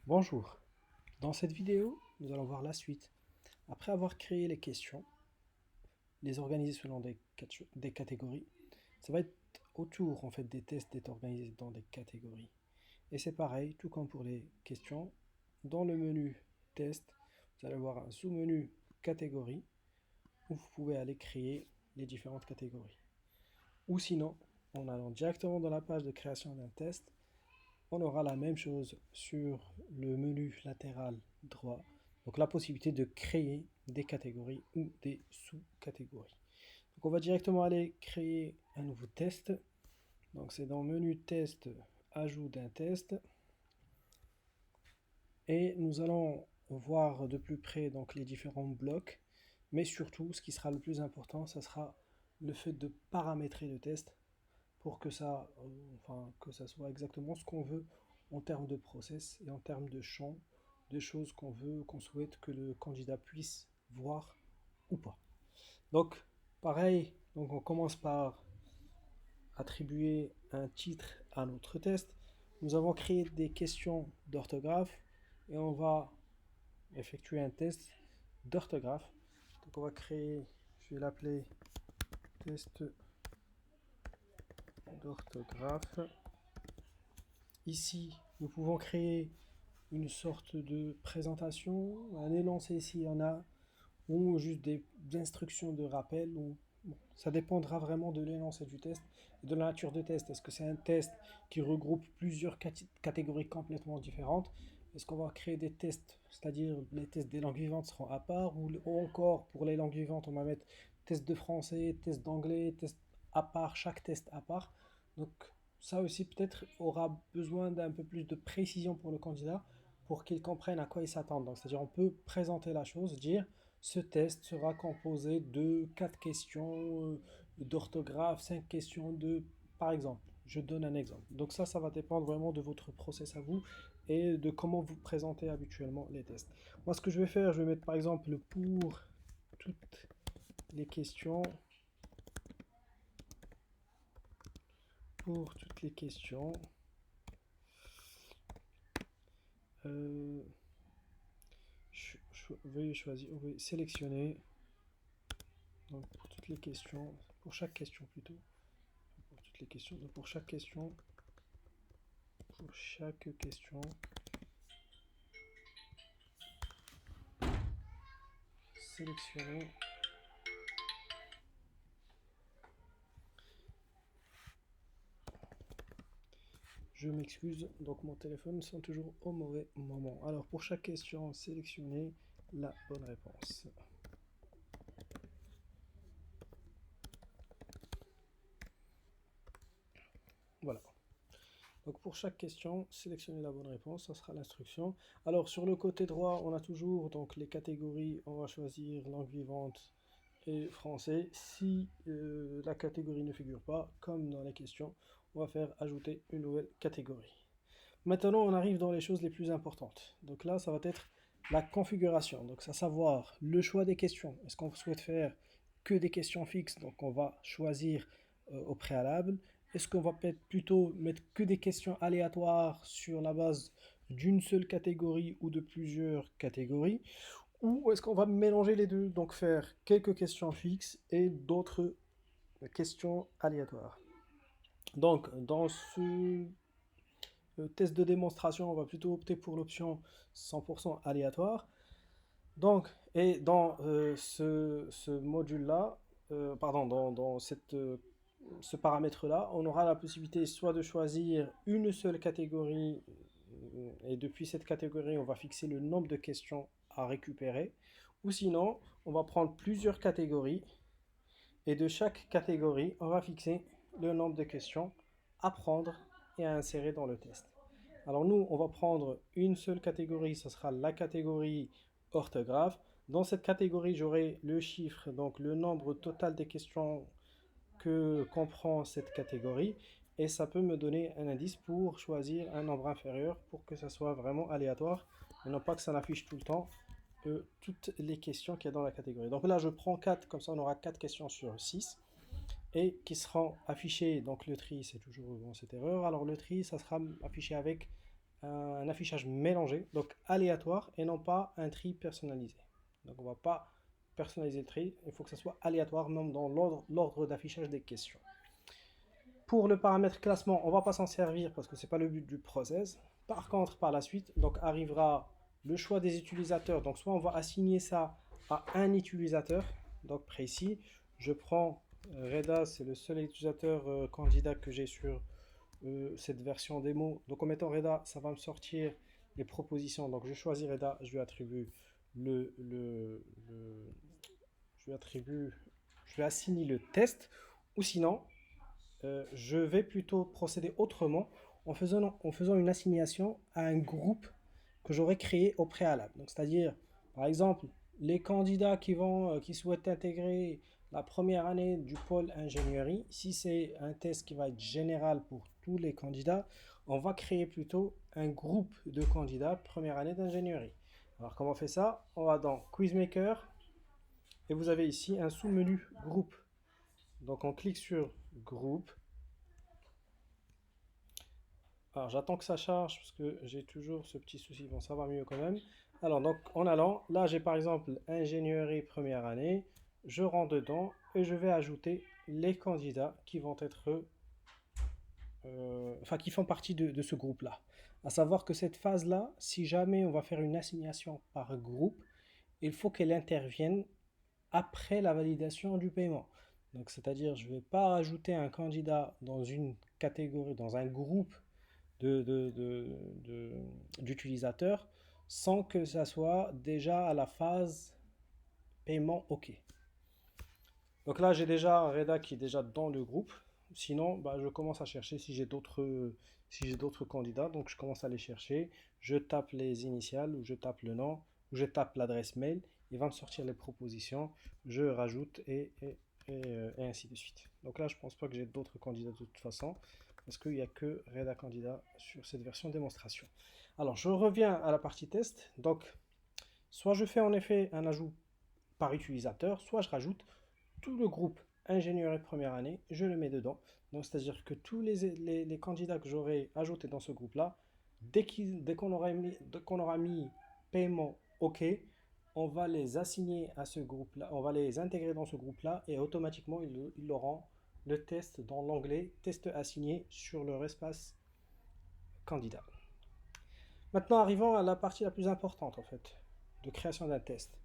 Bonjour, dans cette vidéo, nous allons voir la suite. Après avoir créé les questions, les organiser selon des catégories, ça va être autour en fait des tests d'être organisés dans des catégories. Et c'est pareil, tout comme pour les questions, dans le menu test, vous allez avoir un sous-menu catégorie où vous pouvez aller créer les différentes catégories. Ou sinon, en allant directement dans la page de création d'un test, on aura la même chose sur le menu latéral droit. Donc la possibilité de créer des catégories ou des sous-catégories. Donc on va directement aller créer un nouveau test. Donc c'est dans menu test, ajout d'un test. Et nous allons voir de plus près donc les différents blocs. Mais surtout, ce qui sera le plus important, ça sera le fait de paramétrer le test pour que que ça soit exactement ce qu'on veut en termes de process et en termes de champ, de choses qu'on souhaite que le candidat puisse voir ou pas. Donc, pareil, donc on commence par attribuer un titre à notre test. Nous avons créé des questions d'orthographe et on va effectuer un test d'orthographe. Donc on va créer, je vais l'appeler test d'orthographe. Ici, nous pouvons créer une sorte de présentation, un énoncé s'il y en a, ou juste des instructions de rappel. Bon, ça dépendra vraiment de l'énoncé du test et de la nature du test. Est-ce que c'est un test qui regroupe plusieurs catégories complètement différentes? Est-ce qu'on va créer des tests, c'est-à-dire les tests des langues vivantes seront à part, ou encore pour les langues vivantes, on va mettre test de français, test d'anglais, test à part, chaque test à part. Donc ça aussi peut-être aura besoin d'un peu plus de précision pour le candidat pour qu'il comprenne à quoi il s'attend. Donc c'est-à-dire on peut présenter la chose, dire ce test sera composé de 4 questions d'orthographe, 5 questions de... Par exemple, je donne un exemple. Donc ça va dépendre vraiment de votre process à vous et de comment vous présentez habituellement les tests. Moi, ce que je vais faire, je vais mettre par exemple pour toutes les questions. Pour toutes les questions. Euh, veuillez choisir, veuillez sélectionner. Donc pour toutes les questions, pour chaque question plutôt. Pour toutes les questions, donc pour chaque question, sélectionner. Je m'excuse, donc mon téléphone sonne toujours au mauvais moment. Alors pour chaque question, sélectionnez la bonne réponse. Voilà. Donc pour chaque question, sélectionnez la bonne réponse, ça sera l'instruction. Alors sur le côté droit, on a toujours donc les catégories, on va choisir langue vivante et français. Si la catégorie ne figure pas, comme dans les questions, on va faire ajouter une nouvelle catégorie. Maintenant, on arrive dans les choses les plus importantes. Donc là, ça va être la configuration. Donc, à savoir le choix des questions. Est-ce qu'on souhaite faire que des questions fixes? Donc, on va choisir au préalable. Est-ce qu'on va peut-être plutôt mettre que des questions aléatoires sur la base d'une seule catégorie ou de plusieurs catégories? Ou est-ce qu'on va mélanger les deux? Donc, faire quelques questions fixes et d'autres questions aléatoires. Donc, dans ce test de démonstration, on va plutôt opter pour l'option 100% aléatoire. Donc, et dans ce module-là, pardon, ce paramètre-là, on aura la possibilité soit de choisir une seule catégorie, et depuis cette catégorie, on va fixer le nombre de questions à récupérer, ou sinon, on va prendre plusieurs catégories, et de chaque catégorie, on va fixer le nombre de questions à prendre et à insérer dans le test. Alors nous, on va prendre une seule catégorie, ce sera la catégorie orthographe. Dans cette catégorie, j'aurai le chiffre, donc le nombre total des questions que comprend cette catégorie. Et ça peut me donner un indice pour choisir un nombre inférieur pour que ça soit vraiment aléatoire et non pas que ça n'affiche tout le temps toutes les questions qu'il y a dans la catégorie. Donc là, je prends 4, comme ça on aura 4 questions sur 6 et qui seront affichées. Donc le tri, c'est toujours bon, cette erreur. Alors le tri, ça sera affiché avec un affichage mélangé, donc aléatoire, et non pas un tri personnalisé. Donc on ne va pas personnaliser le tri, il faut que ce soit aléatoire, même dans l'ordre d'affichage des questions. Pour le paramètre classement, on ne va pas s'en servir parce que ce n'est pas le but du process. Par contre, par la suite, donc arrivera le choix des utilisateurs. Donc soit on va assigner ça à un utilisateur, donc précis. Je prends Reda, c'est le seul utilisateur candidat que j'ai sur cette version démo. Donc en mettant Reda, ça va me sortir les propositions. Donc je choisis Reda, je lui attribue je lui attribue, je lui assigner le test. Ou sinon, je vais plutôt procéder autrement en faisant une assignation à un groupe que j'aurais créé au préalable. Donc, c'est-à-dire, par exemple, les candidats qui souhaitent intégrer la première année du pôle ingénierie, si c'est un test qui va être général pour tous les candidats, on va créer plutôt un groupe de candidats première année d'ingénierie. Alors, comment on fait ça? On va dans Quizmaker et vous avez ici un sous-menu groupe. Donc, on clique sur groupe. Alors j'attends que ça charge parce que j'ai toujours ce petit souci. Bon, ça va mieux quand même. Alors donc en allant, là j'ai par exemple ingénierie première année. Je rentre dedans et je vais ajouter les candidats qui vont être, enfin qui font partie de ce groupe-là. À savoir que cette phase-là, si jamais on va faire une assignation par groupe, il faut qu'elle intervienne après la validation du paiement. Donc c'est-à-dire je ne vais pas ajouter un candidat dans une catégorie, dans un groupe d'utilisateurs sans que ça soit déjà à la phase paiement OK. Donc là, j'ai déjà un Reda qui est déjà dans le groupe. Sinon, bah, je commence à chercher si j'ai d'autres candidats. Donc je commence à les chercher. Je tape les initiales ou je tape le nom ou je tape l'adresse mail. Il va me sortir les propositions. Je rajoute et ainsi de suite. Donc là, je pense pas que j'ai d'autres candidats de toute façon parce qu'il n'y a que Reda candidat sur cette version démonstration. Alors, je reviens à la partie test. Donc, soit je fais en effet un ajout par utilisateur, soit je rajoute tout le groupe ingénierie première année, je le mets dedans. Donc, c'est-à-dire que tous les candidats que j'aurai ajoutés dans ce groupe-là, dès qu'on aura mis paiement OK, on va les assigner à ce groupe-là, on va les intégrer dans ce groupe-là et automatiquement ils auront le test dans l'onglet test assigné sur leur espace candidat. Maintenant, arrivons à la partie la plus importante en fait, de création d'un test.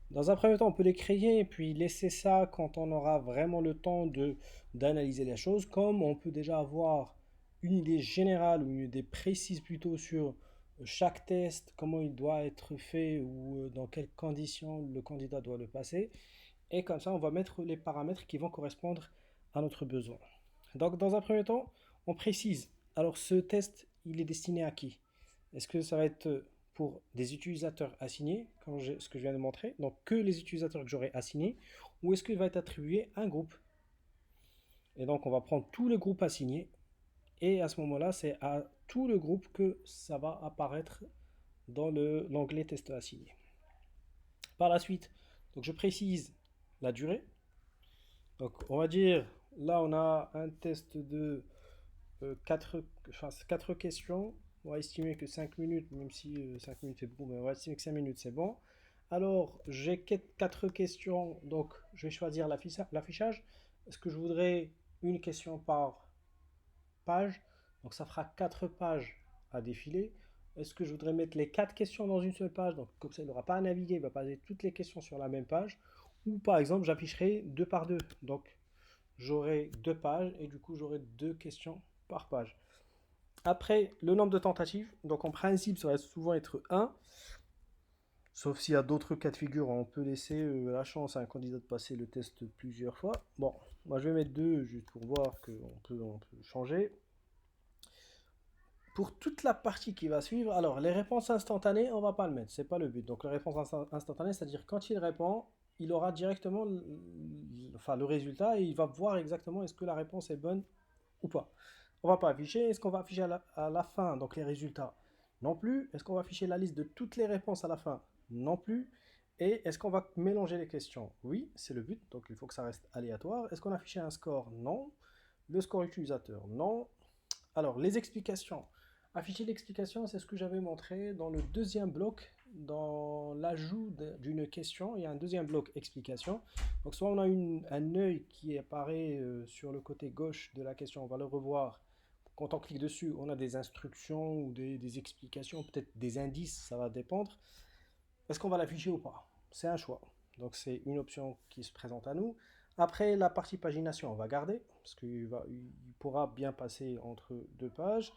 Dans un premier temps, on peut les créer et puis laisser ça quand on aura vraiment le temps d'analyser les choses, comme on peut déjà avoir une idée générale ou une idée précise plutôt sur chaque test, comment il doit être fait ou dans quelles conditions le candidat doit le passer. Et comme ça, on va mettre les paramètres qui vont correspondre à notre besoin. Donc, dans un premier temps, on précise. Alors, ce test, il est destiné à qui? Est-ce que ça va être pour des utilisateurs assignés, comme ce que je viens de montrer, donc que les utilisateurs que j'aurai assignés, ou est-ce qu'il va être attribué à un groupe? Et donc, on va prendre tous les groupes assignés, et à ce moment-là, c'est à tout le groupe que ça va apparaître dans l'onglet test assigné. Par la suite, donc je précise la durée. Donc, on va dire, là, on a un test de 4 questions. On va estimer que 5 minutes, même si 5 minutes c'est beaucoup, mais on va estimer que 5 minutes c'est bon. Alors, j'ai 4 questions, donc je vais choisir l'affichage. Est-ce que je voudrais une question par page? Donc ça fera 4 pages à défiler. Est-ce que je voudrais mettre les 4 questions dans une seule page? Donc comme ça, il n'aura pas à naviguer, il va passer toutes les questions sur la même page. Ou par exemple, j'afficherai 2 par 2. Donc j'aurai 2 pages et du coup, j'aurai 2 questions par page. Après, le nombre de tentatives. Donc en principe, ça va souvent être 1. Sauf s'il y a d'autres cas de figure, on peut laisser la chance à un candidat de passer le test plusieurs fois. Bon, moi je vais mettre 2 juste pour voir qu'on peut changer. Pour toute la partie qui va suivre, alors les réponses instantanées, on va pas le mettre, c'est pas le but. Donc la réponse instantanée, c'est-à-dire quand il répond, il aura directement le résultat et il va voir exactement est-ce que la réponse est bonne ou pas. On va pas afficher, est-ce qu'on va afficher à la fin donc les résultats? Non plus. Est-ce qu'on va afficher la liste de toutes les réponses à la fin? Non plus. Et est-ce qu'on va mélanger les questions? Oui, c'est le but, donc il faut que ça reste aléatoire. Est-ce qu'on a affiché un score? Non. Le score utilisateur? Non. Alors, les explications. Afficher l'explication, c'est ce que j'avais montré dans le deuxième bloc, dans l'ajout d'une question. Il y a un deuxième bloc explication. Donc soit on a un œil qui apparaît sur le côté gauche de la question, on va le revoir. Quand on clique dessus, on a des instructions ou des explications, peut-être des indices, ça va dépendre. Est-ce qu'on va l'afficher ou pas? C'est un choix. Donc c'est une option qui se présente à nous. Après, la partie pagination, on va garder, parce qu'il pourra bien passer entre deux pages.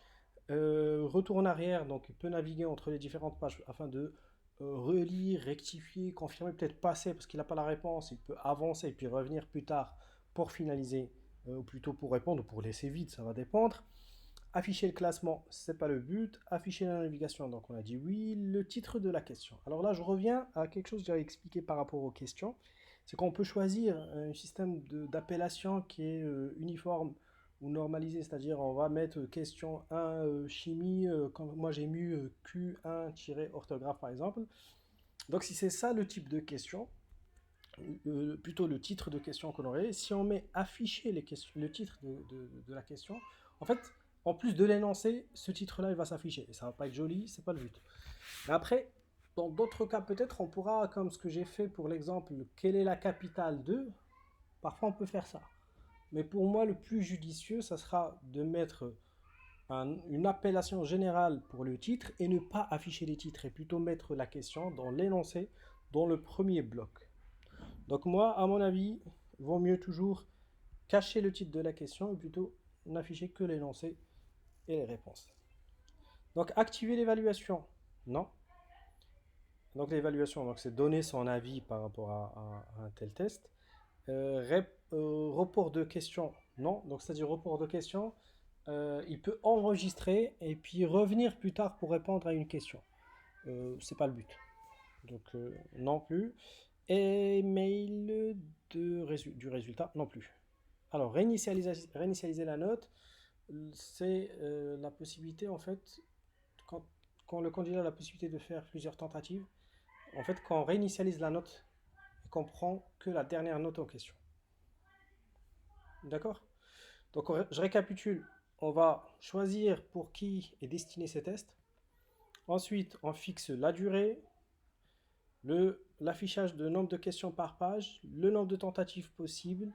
Retour en arrière, donc il peut naviguer entre les différentes pages afin de relire, rectifier, confirmer, peut-être passer parce qu'il n'a pas la réponse, il peut avancer et puis revenir plus tard pour finaliser, ou plutôt pour répondre ou pour laisser vide, ça va dépendre. Afficher le classement, c'est pas le but. Afficher la navigation, donc on a dit oui. Le titre de la question. Alors là, je reviens à quelque chose que j'avais expliqué par rapport aux questions. C'est qu'on peut choisir un système d'appellation qui est uniforme ou normalisé, c'est-à-dire on va mettre question 1 chimie, comme moi j'ai mis Q1-orthographe par exemple. Donc si c'est ça le type de question, plutôt le titre de question qu'on aurait, si on met afficher les questions, le titre de la question, en fait, en plus de l'énoncé, ce titre-là, il va s'afficher. Et ça va pas être joli, c'est pas le but. Mais après, dans d'autres cas, peut-être, on pourra, comme ce que j'ai fait pour l'exemple, quelle est la capitale de, parfois on peut faire ça. Mais pour moi, le plus judicieux, ça sera de mettre une appellation générale pour le titre et ne pas afficher les titres et plutôt mettre la question dans l'énoncé, dans le premier bloc. Donc moi, à mon avis, il vaut mieux toujours cacher le titre de la question et plutôt n'afficher que l'énoncé et les réponses. Donc activer l'évaluation, non. Donc l'évaluation, donc c'est donner son avis par rapport à un tel test. Report de questions, non. Donc c'est-à-dire report de questions, il peut enregistrer et puis revenir plus tard pour répondre à une question. C'est pas le but. Donc non plus. Et mail du résultat non plus. Alors réinitialiser la note, c'est la possibilité en fait, quand, quand le candidat a la possibilité de faire plusieurs tentatives, en fait quand on réinitialise la note, on prend que la dernière note en question. D'accord? Donc je récapitule, on va choisir pour qui est destiné ces tests. Ensuite, on fixe la durée, l'affichage de nombre de questions par page, le nombre de tentatives possibles,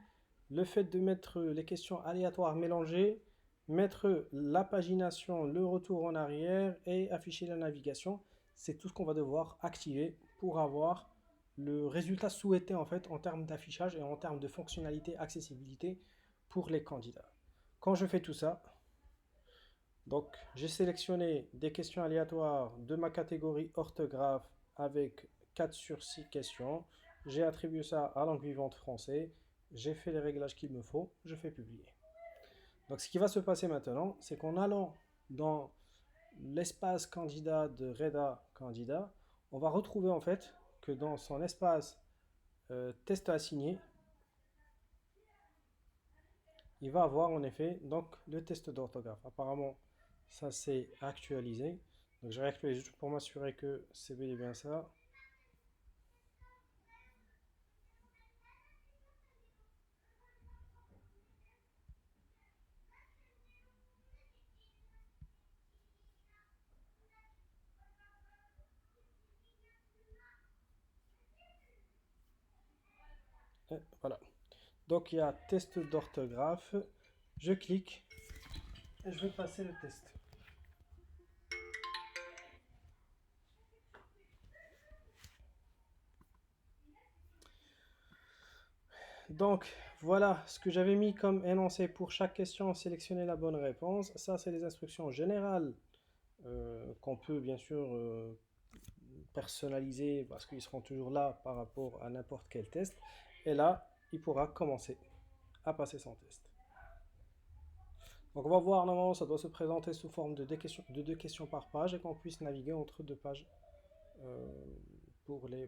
le fait de mettre les questions aléatoires mélangées, mettre la pagination, le retour en arrière et afficher la navigation. C'est tout ce qu'on va devoir activer pour avoir le résultat souhaité en fait en termes d'affichage et en termes de fonctionnalité, accessibilité pour les candidats. Quand je fais tout ça, donc j'ai sélectionné des questions aléatoires de ma catégorie orthographe avec 4 sur 6 questions. J'ai attribué ça à langue vivante français. J'ai fait les réglages qu'il me faut. Je fais publier. Donc ce qui va se passer maintenant, c'est qu'en allant dans l'espace candidat de Reda candidat, on va retrouver en fait que dans son espace test assigné, il va avoir en effet donc le test d'orthographe. Apparemment, ça s'est actualisé. Donc je réactualise juste pour m'assurer que c'est bel et bien ça. Et voilà. Donc il y a test d'orthographe. Je clique et je vais passer le test. Donc voilà ce que j'avais mis comme énoncé pour chaque question, sélectionner la bonne réponse. Ça, c'est les instructions générales qu'on peut bien sûr personnaliser parce qu'ils seront toujours là par rapport à n'importe quel test. Et là, il pourra commencer à passer son test. Donc on va voir, normalement ça doit se présenter sous forme de deux questions par page et qu'on puisse naviguer entre deux pages euh, pour les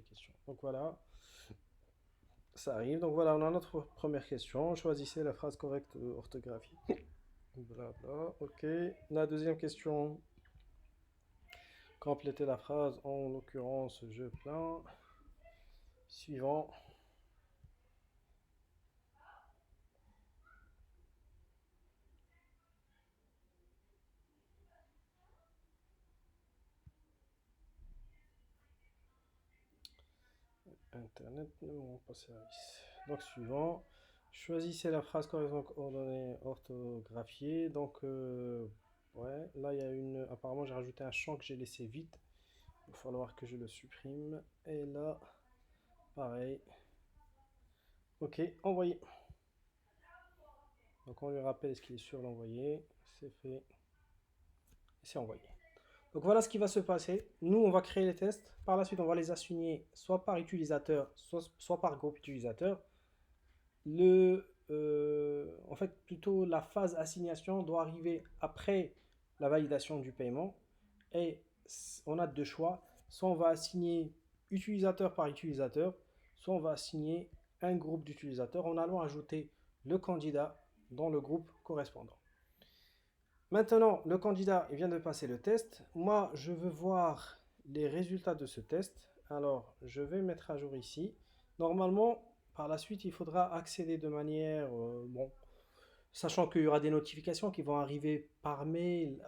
questions. Donc voilà, ça arrive. Donc voilà, on a notre première question. Choisissez la phrase correcte orthographique. Blabla, ok. La deuxième question, complétez la phrase, en l'occurrence je plains. Suivant. Internet ne me rend pas service. Donc suivant, choisissez la phrase correspondant aux coordonnées orthographiées. Donc ouais, là il y a une. Apparemment j'ai rajouté un champ que j'ai laissé vide. Il va falloir que je le supprime. Et là, pareil. Ok, envoyé. Donc on lui rappelle ce qu'il est sur l'envoyer. C'est fait. Et c'est envoyé. Donc voilà ce qui va se passer. Nous, on va créer les tests. Par la suite, on va les assigner soit par utilisateur, soit par groupe utilisateur. En fait, plutôt la phase assignation doit arriver après la validation du paiement. Et on a deux choix. Soit on va assigner utilisateur par utilisateur, soit on va assigner un groupe d'utilisateurs en allant ajouter le candidat dans le groupe correspondant. Maintenant, le candidat il vient de passer le test. Moi, je veux voir les résultats de ce test. Alors, je vais mettre à jour ici. Normalement, par la suite, il faudra accéder de manière, sachant qu'il y aura des notifications qui vont arriver par mail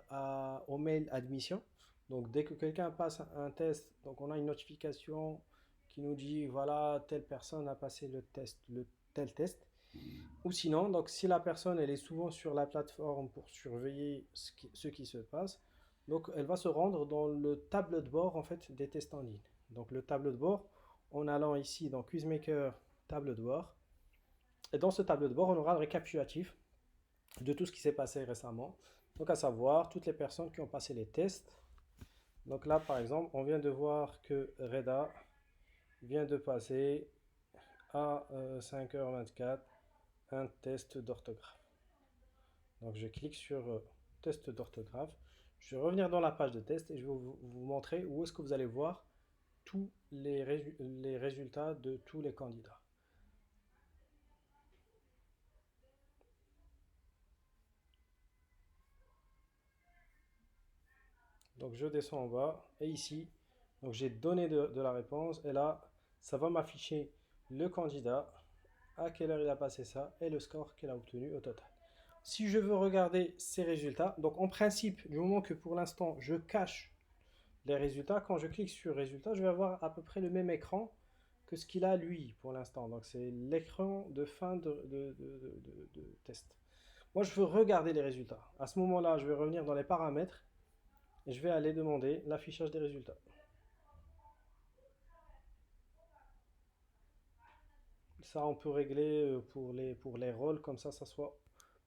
au mail admission. Donc, dès que quelqu'un passe un test, donc on a une notification qui nous dit, voilà, telle personne a passé le test, tel test. Ou sinon, donc si la personne elle est souvent sur la plateforme pour surveiller ce qui se passe, donc elle va se rendre dans le tableau de bord en fait des tests en ligne. Donc le tableau de bord, en allant ici dans QuizMaker, tableau de bord, et dans ce tableau de bord, on aura le récapitulatif de tout ce qui s'est passé récemment. Donc à savoir toutes les personnes qui ont passé les tests. Donc là par exemple, on vient de voir que Reda vient de passer à 5h24 un test d'orthographe. Donc je clique sur test d'orthographe. Je vais revenir dans la page de test et je vais vous montrer où est-ce que vous allez voir tous les résultats de tous les candidats. Donc je descends en bas et ici, donc j'ai donné de la réponse et là, ça va m'afficher le candidat, à quelle heure il a passé ça et le score qu'il a obtenu au total. Si je veux regarder ces résultats, donc en principe, du moment que pour l'instant je cache les résultats, quand je clique sur résultats, je vais avoir à peu près le même écran que ce qu'il a lui pour l'instant. Donc c'est l'écran de fin de test. Moi je veux regarder les résultats. À ce moment-là, je vais revenir dans les paramètres et je vais aller demander l'affichage des résultats. Ça, on peut régler pour les rôles, comme ça soit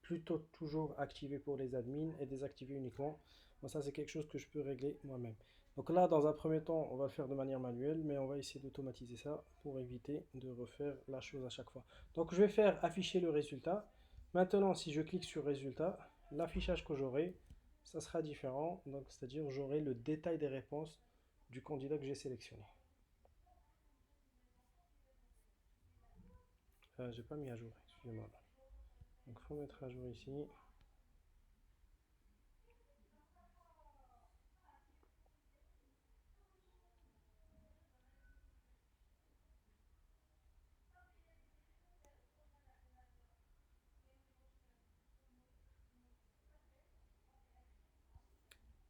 plutôt toujours activé pour les admins et désactivé uniquement. Moi, ça, c'est quelque chose que je peux régler moi-même. Donc là, dans un premier temps, on va le faire de manière manuelle, mais on va essayer d'automatiser ça pour éviter de refaire la chose à chaque fois. Donc je vais faire afficher le résultat. Maintenant, si je clique sur résultat, l'affichage que j'aurai, ça sera différent. Donc, c'est-à-dire j'aurai le détail des réponses du candidat que j'ai sélectionné. J'ai pas mis à jour, excusez-moi. Donc il faut mettre à jour ici.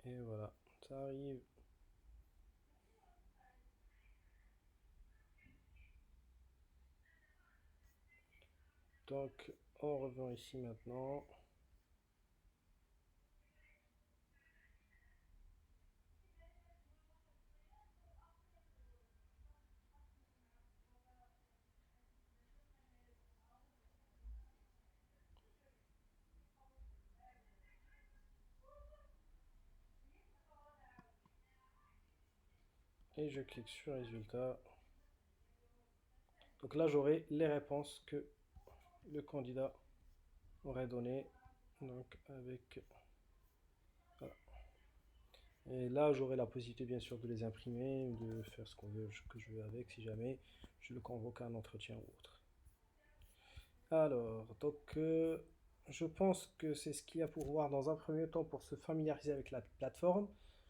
Et voilà, ça arrive. Donc on revient ici maintenant. Et je clique sur résultat. Donc là j'aurai les réponses que le candidat aurait donné. Donc avec voilà. Et là j'aurai la possibilité bien sûr de les imprimer, de faire ce qu'on veut, que je veux avec si jamais je le convoque à un entretien ou autre. Alors, donc je pense que c'est ce qu'il y a pour voir dans un premier temps pour se familiariser avec la plateforme.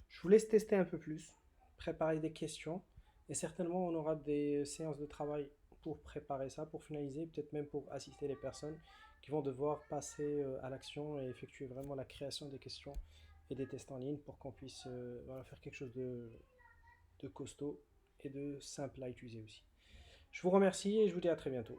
Je vous laisse tester un peu plus, préparer des questions et certainement on aura des séances de travail pour préparer ça, pour finaliser, peut-être même pour assister les personnes qui vont devoir passer à l'action et effectuer vraiment la création des questions et des tests en ligne pour qu'on puisse voilà, faire quelque chose de costaud et de simple à utiliser aussi. Je vous remercie et je vous dis à très bientôt.